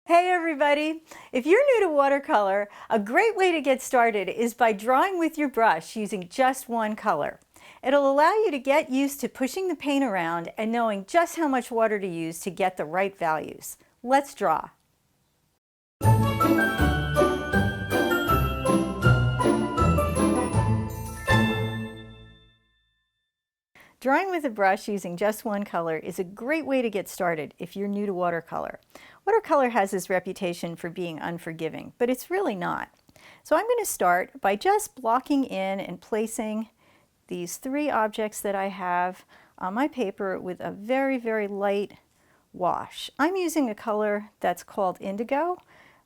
Hey everybody! If you're new to watercolor, a great way to get started is by drawing with your brush using just one color. It'll allow you to get used to pushing the paint around and knowing just how much water to use to get the right values. Let's draw. Drawing with a brush using just one color is a great way to get started if you're new to watercolor. Watercolor has this reputation for being unforgiving, but it's really not. So I'm going to start by just blocking in and placing these three objects that I have on my paper with a very, very light wash. I'm using a color that's called indigo,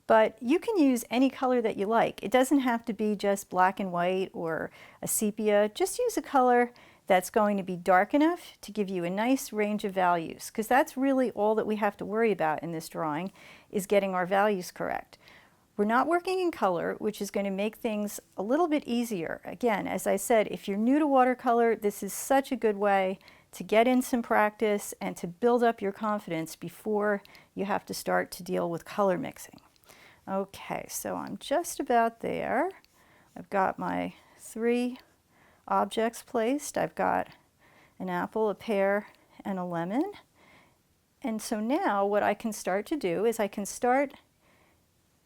but you can use any color that you like. It doesn't have to be just black and white or a sepia. Just use a color that's going to be dark enough to give you a nice range of values, because that's really all that we have to worry about in this drawing, is getting our values correct. We're not working in color, which is going to make things a little bit easier. Again, as I said, if you're new to watercolor, this is such a good way to get in some practice and to build up your confidence before you have to start to deal with color mixing. Okay, so I'm just about there. I've got my three objects placed. I've got an apple, a pear, and a lemon. And so now what I can start to do is I can start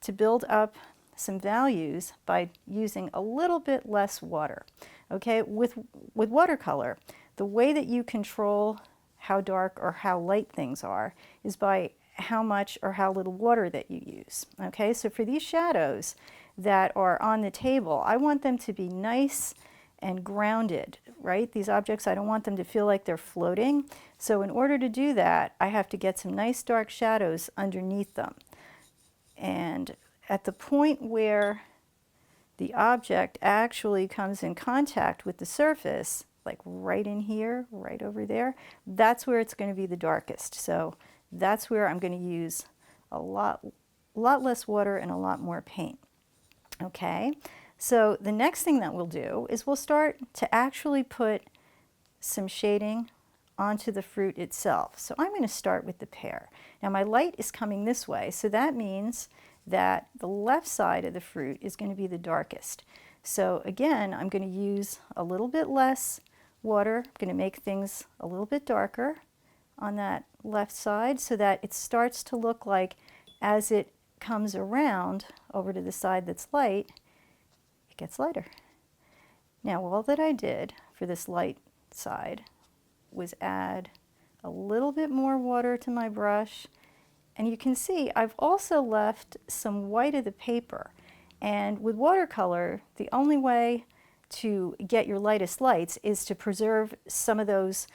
to build up some values by using a little bit less water. Okay, with watercolor, the way that you control how dark or how light things are is by how much or how little water that you use. Okay, so for these shadows that are on the table, I want them to be nice and grounded, right? These objects, I don't want them to feel like they're floating. So in order to do that, I have to get some nice dark shadows underneath them. And at the point where the object actually comes in contact with the surface, like right in here, right over there, that's where it's going to be the darkest. So that's where I'm going to use a lot less water and a lot more paint. Okay, so the next thing that we'll do is we'll start to actually put some shading onto the fruit itself. So I'm going to start with the pear. Now my light is coming this way, so that means that the left side of the fruit is going to be the darkest. So again, I'm going to use a little bit less water. I'm going to make things a little bit darker on that left side so that it starts to look like, as it comes around over to the side that's light, it gets lighter. Now all that I did for this light side was add a little bit more water to my brush, and you can see I've also left some white of the paper. And with watercolor, the only way to get your lightest lights is to preserve some of those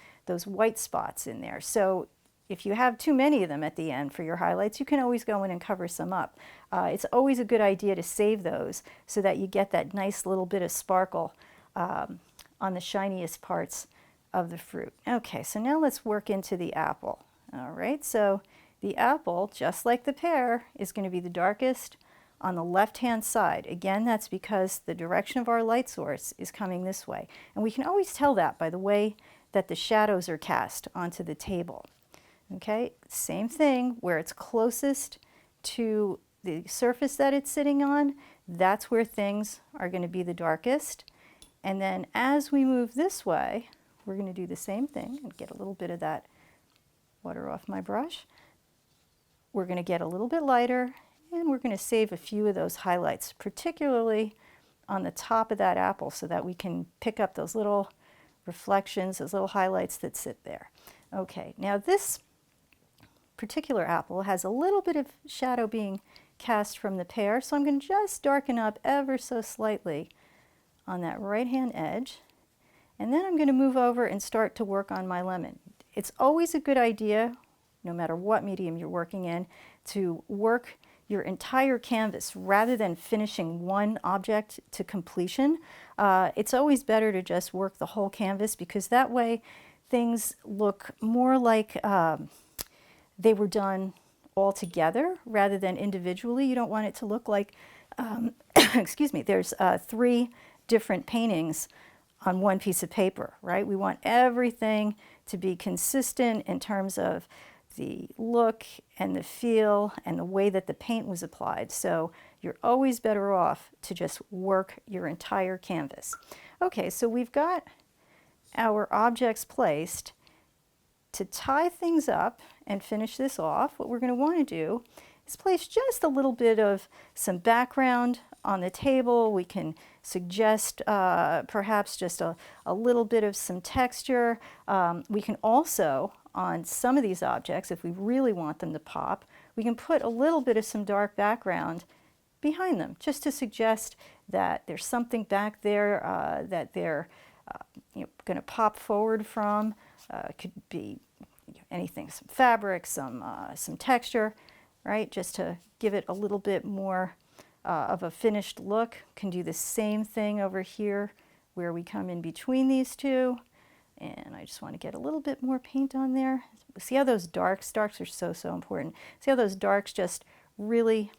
white spots in there. So if you have too many of them at the end for your highlights, you can always go in and cover some up. It's always a good idea to save those so that you get that nice little bit of sparkle on the shiniest parts of the fruit. Okay, so now let's work into the apple. All right, so the apple, just like the pear, is going to be the darkest on the left-hand side. Again, that's because the direction of our light source is coming this way. And we can always tell that by the way that the shadows are cast onto the table. Okay, same thing, where it's closest to the surface that it's sitting on, that's where things are going to be the darkest. And then as we move this way, we're going to do the same thing and get a little bit of that water off my brush. We're going to get a little bit lighter, and we're going to save a few of those highlights, particularly on the top of that apple, so that we can pick up those little reflections, those little highlights that sit there. Okay, now this particular apple has a little bit of shadow being cast from the pear, so I'm going to just darken up ever so slightly on that right-hand edge, and then I'm going to move over and start to work on my lemon. It's always a good idea, no matter what medium you're working in, to work your entire canvas rather than finishing one object to completion. It's always better to just work the whole canvas, because that way things look more like they were done all together rather than individually. You don't want it to look like, excuse me, there's three different paintings on one piece of paper, right? We want everything to be consistent in terms of the look and the feel and the way that the paint was applied. So you're always better off to just work your entire canvas. Okay, so we've got our objects placed. To tie things up and finish this off, what we're going to want to do is place just a little bit of some background on the table. We can suggest perhaps just a little bit of some texture. We can also, on some of these objects, if we really want them to pop, we can put a little bit of some dark background behind them, just to suggest that there's something back there that they're going to pop forward from. It could be anything, some fabric, some texture, right? Just to give it a little bit more of a finished look. Can do the same thing over here where we come in between these two. And I just want to get a little bit more paint on there. See how those darks are so important. See how those darks just really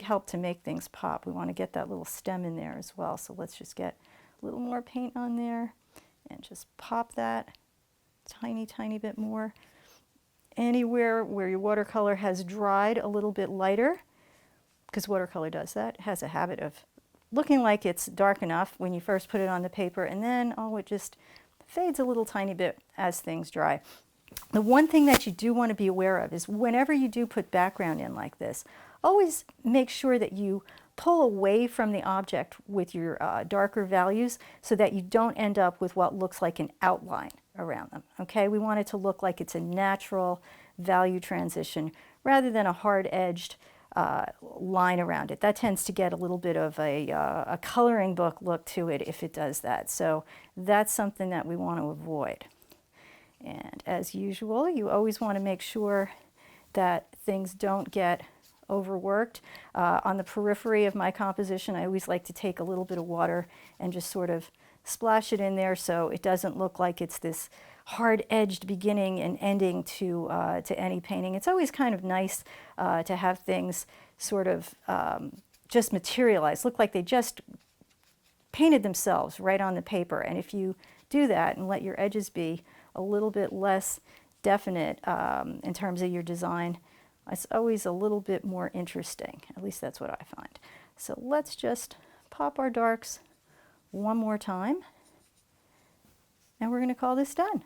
help to make things pop. We want to get that little stem in there as well. So let's just get a little more paint on there and just pop that tiny bit more. Anywhere where your watercolor has dried a little bit lighter, because watercolor does that, it has a habit of looking like it's dark enough when you first put it on the paper, and then it just fades a little tiny bit as things dry. The one thing that you do want to be aware of is whenever you do put background in like this, always make sure that you pull away from the object with your darker values so that you don't end up with what looks like an outline around them. Okay, we want it to look like it's a natural value transition rather than a hard-edged line around it. That tends to get a little bit of a coloring book look to it if it does that. So that's something that we want to avoid. And as usual, you always want to make sure that things don't get overworked. On the periphery of my composition, I always like to take a little bit of water and just sort of splash it in there so it doesn't look like it's this hard-edged beginning and ending to any painting. It's always kind of nice to have things sort of just materialize, look like they just painted themselves right on the paper. And if you do that and let your edges be a little bit less definite in terms of your design, it's always a little bit more interesting. At least that's what I find. So let's just pop our darks one more time, and we're going to call this done.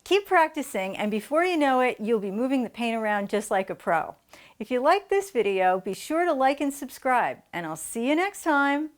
Keep practicing, and before you know it, you'll be moving the paint around just like a pro. If you like this video, be sure to like and subscribe, and I'll see you next time.